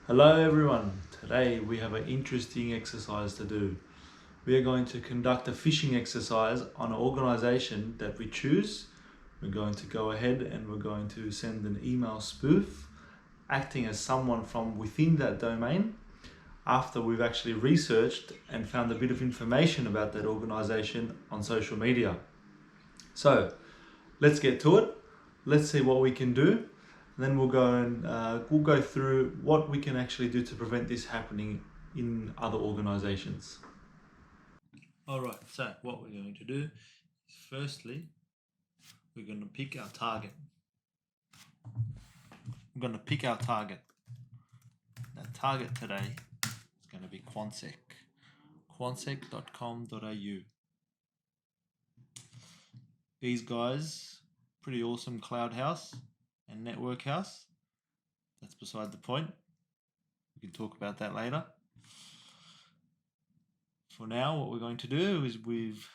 Hello everyone, today we have an interesting exercise to do. We are going to conduct a phishing exercise on an organization that we choose. We're going to go ahead and we're going to send an email spoof acting as someone from within that domain after we've actually researched and found a bit of information about that organization on social media. So let's get to it. Let's see what we can do. Then we'll go through what we can actually do to prevent this happening in other organizations. All right, so what we're going to do is firstly, we're going to pick our target. We're going to pick our target. That target today is going to be Quantsec, quantsec.com.au. These guys, pretty awesome cloud house and network house. That's beside the point. We can talk about that later. For now, what we're going to do is we've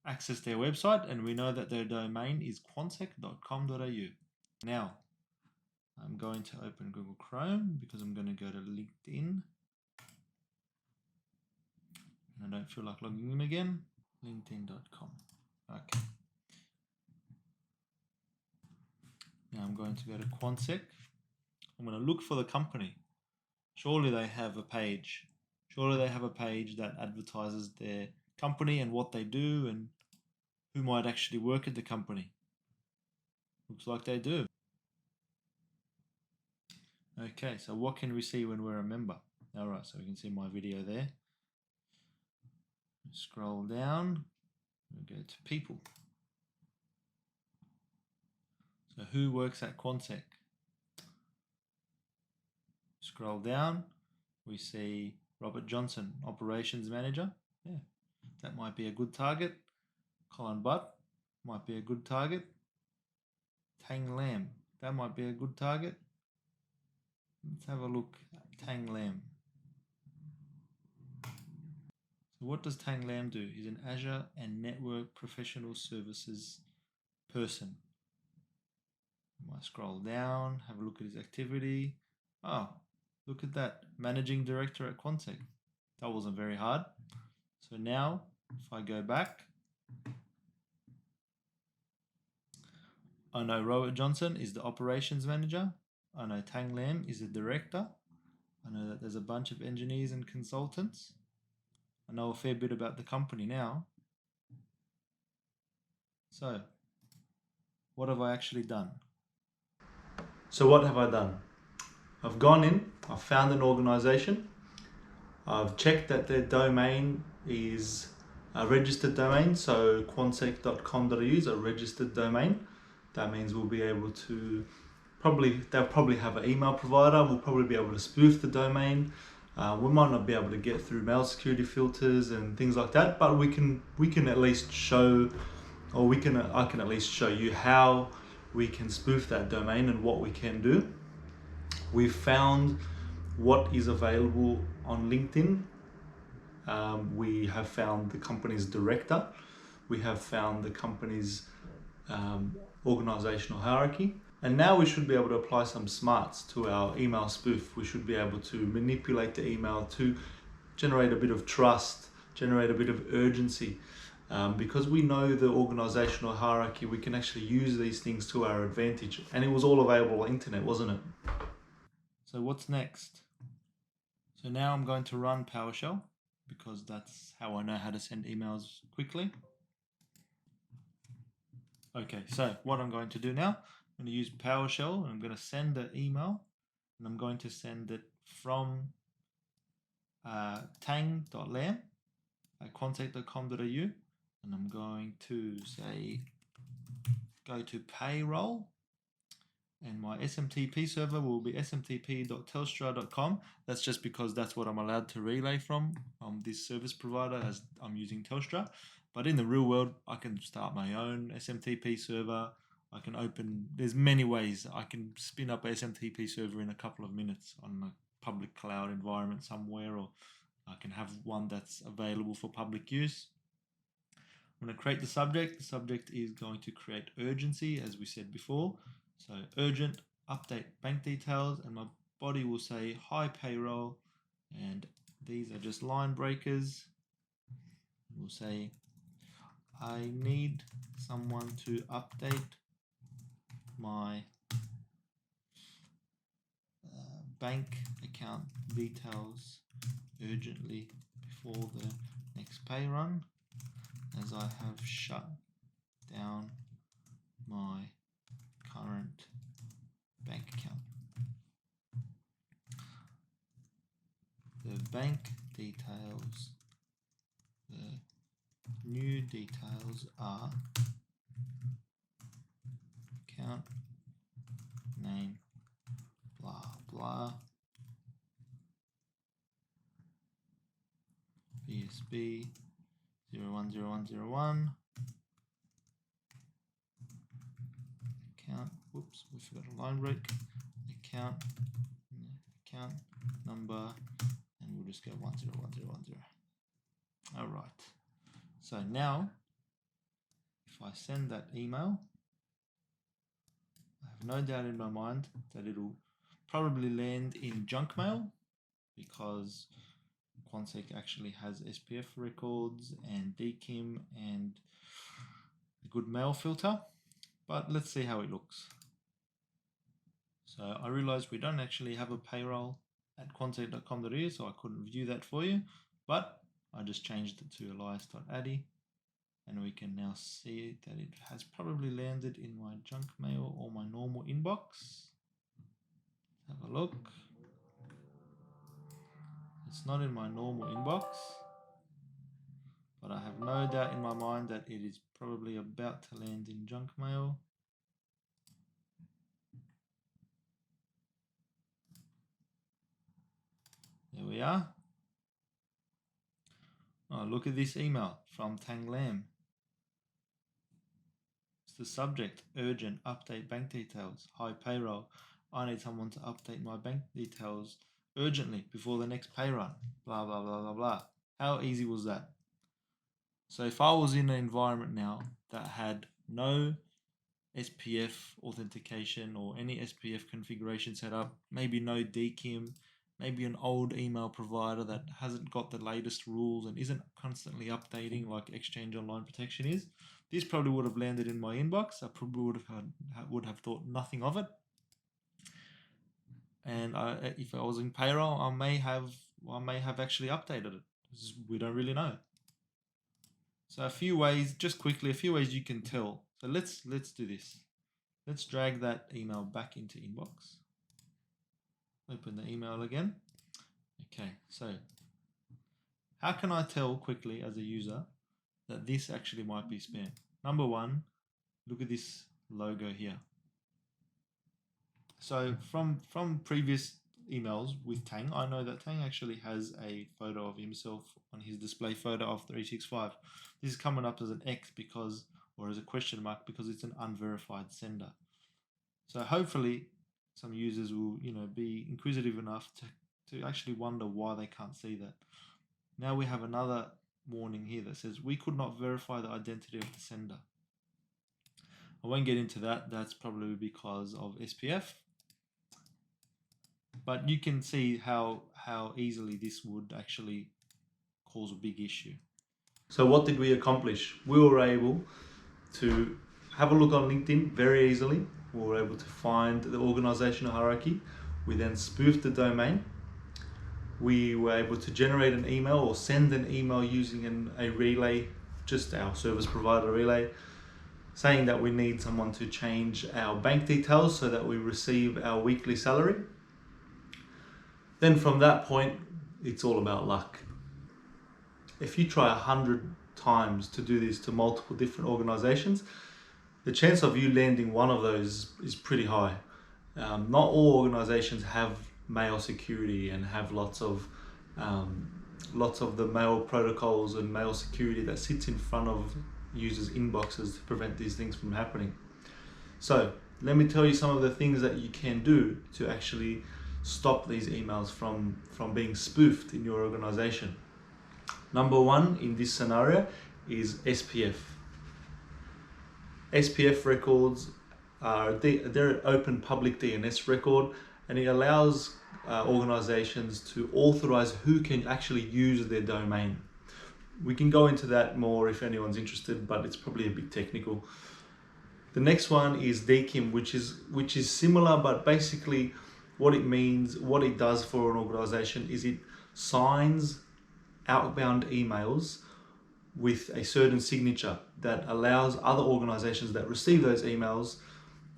accessed their website and we know that their domain is quantsec.com.au. Now, I'm going to open Google Chrome because I'm going to go to LinkedIn. I don't feel like logging in again. LinkedIn.com. Okay. Now I'm going to go to Quantsec. I'm going to look for the company. Surely they have a page. Surely they have a page that advertises their company and what they do and who might actually work at the company. Looks like they do. Okay, so what can we see when we're a member? Alright, so we can see my video there. Scroll down, we go to people. So who works at Quantsec? Scroll down, we see Robert Johnson, Operations Manager. Yeah, that might be a good target. Colin Butt might be a good target. Tang Lam, that might be a good target. Let's have a look at Tang Lam. So what does Tang Lam do? He's an Azure and Network Professional Services person. I might scroll down, have a look at his activity. Oh, look at that. Managing Director at Quantsec. That wasn't very hard. So now, if I go back, I know Robert Johnson is the Operations Manager. I know Tang Lam is the Director. I know that there's a bunch of engineers and consultants. I know a fair bit about the company now. So, what have I actually done? So what have I done? I've gone in, I've found an organization, I've checked that their domain is a registered domain, so quantsec.com.au is a registered domain. That means we'll be able to they'll probably have an email provider, we'll probably be able to spoof the domain. We might not be able to get through mail security filters and things like that, but we can at least show, or I can at least show you how we can spoof that domain and what we can do. We've found what is available on LinkedIn. We have found the company's director. We have found the company's organizational hierarchy. And now we should be able to apply some smarts to our email spoof. We should be able to manipulate the email to generate a bit of trust, generate a bit of urgency. Because we know the organizational hierarchy, we can actually use these things to our advantage. And it was all available on the internet, wasn't it? So what's next? So now I'm going to run PowerShell because that's how I know how to send emails quickly. Okay, so what I'm going to do now, I'm going to use PowerShell and I'm going to send the email and I'm going to send it from tang.lam at quantsec.com.au and I'm going to say go to payroll and my SMTP server will be smtp.telstra.com. That's just because that's what I'm allowed to relay from this service provider as I'm using Telstra. But in the real world, I can start my own SMTP server. I can there's many ways. I can spin up a SMTP server in a couple of minutes on a public cloud environment somewhere, or I can have one that's available for public use. I'm going to create the subject. The subject is going to create urgency, as we said before. So urgent, update bank details, and my body will say hi payroll, and these are just line breakers. We'll say I need someone to update my bank account details urgently before the next pay run, as I have shut down my current bank account. The bank details, the new details are account name, blah blah, BSB 010101, account, whoops, we forgot a line break, account number, and we'll just go 101010. All right, so now if I send that email, I have no doubt in my mind that it'll probably land in junk mail, because Quantsec actually has SPF records and DKIM and a good mail filter, but let's see how it looks. So I realized we don't actually have a payroll at quantsec.com.au, so I couldn't view that for you, but I just changed it to elias.addy, and we can now see that it has probably landed in my junk mail or my normal inbox. Have a look. It's not in my normal inbox, but I have no doubt in my mind that it is probably about to land in junk mail. There we are. Oh, look at this email from Tang Lam. It's the subject, urgent, update bank details, high payroll. I need someone to update my bank details urgently before the next pay run. Blah, blah, blah, blah, blah. How easy was that? So if I was in an environment now that had no SPF authentication or any SPF configuration set up, maybe no DKIM, maybe an old email provider that hasn't got the latest rules and isn't constantly updating like Exchange Online Protection is, this probably would have landed in my inbox. I probably would have thought nothing of it. And if I was in payroll, I may have actually updated it. We don't really know. So a few ways, just quickly, a few ways you can tell. So let's do this. Let's drag that email back into inbox. Open the email again. Okay, so how can I tell quickly as a user that this actually might be spam? Number one, look at this logo here. So from previous emails with Tang, I know that Tang actually has a photo of himself on his display photo of 365. This is coming up as an X because, or as a question mark, because it's an unverified sender. So hopefully some users will, be inquisitive enough to actually wonder why they can't see that. Now we have another warning here that says we could not verify the identity of the sender. I won't get into that. That's probably because of SPF. But you can see how easily this would actually cause a big issue. So what did we accomplish? We were able to have a look on LinkedIn very easily. We were able to find the organizational hierarchy. We then spoofed the domain. We were able to generate an email or send an email using a relay, just our service provider relay, saying that we need someone to change our bank details so that we receive our weekly salary. Then from that point, it's all about luck. If you try 100 times to do this to multiple different organizations, the chance of you landing one of those is pretty high. Not all organizations have mail security and have lots of the mail protocols and mail security that sits in front of users' inboxes to prevent these things from happening. So let me tell you some of the things that you can do to actually stop these emails from being spoofed in your organization. Number one in this scenario is SPF. SPF records are they're an open public DNS record, and it allows organizations to authorize who can actually use their domain. We can go into that more if anyone's interested, but it's probably a bit technical. The next one is DKIM, which is similar, but basically what it means, what it does for an organization is it signs outbound emails with a certain signature that allows other organizations that receive those emails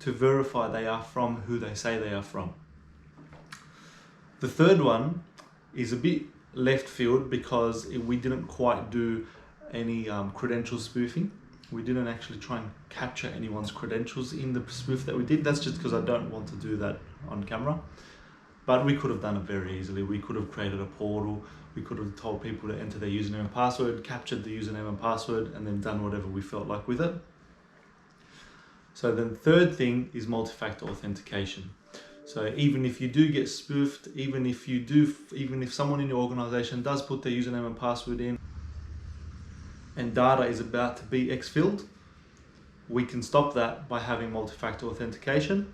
to verify they are from who they say they are from. The third one is a bit left field because we didn't quite do any credential spoofing. We didn't actually try and capture anyone's credentials in the spoof that we did. That's just because I don't want to do that on camera. But we could have done it very easily. We could have created a portal. We could have told people to enter their username and password, captured the username and password, and then done whatever we felt like with it. So the third thing is multi-factor authentication. So even if you do get spoofed, even if someone in your organization does put their username and password in and data is about to be exfilled, we can stop that by having multi-factor authentication,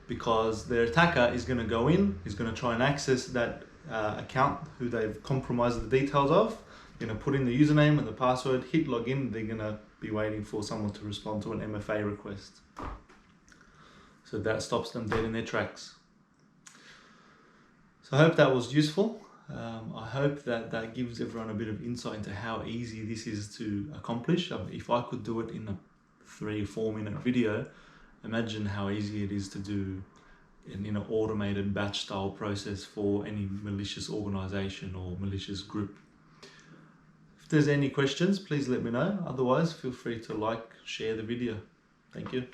because the attacker is going to go in, he's going to try and access that account who they've compromised the details of, going to put in the username and the password, hit login, they're going to be waiting for someone to respond to an MFA request. So that stops them dead in their tracks. So I hope that was useful. I hope that gives everyone a bit of insight into how easy this is to accomplish. If I could do it in a 3 or 4 minute video, imagine how easy it is to do in an automated batch style process for any malicious organization or malicious group. If there's any questions, please let me know. Otherwise, feel free to like, share the video. Thank you.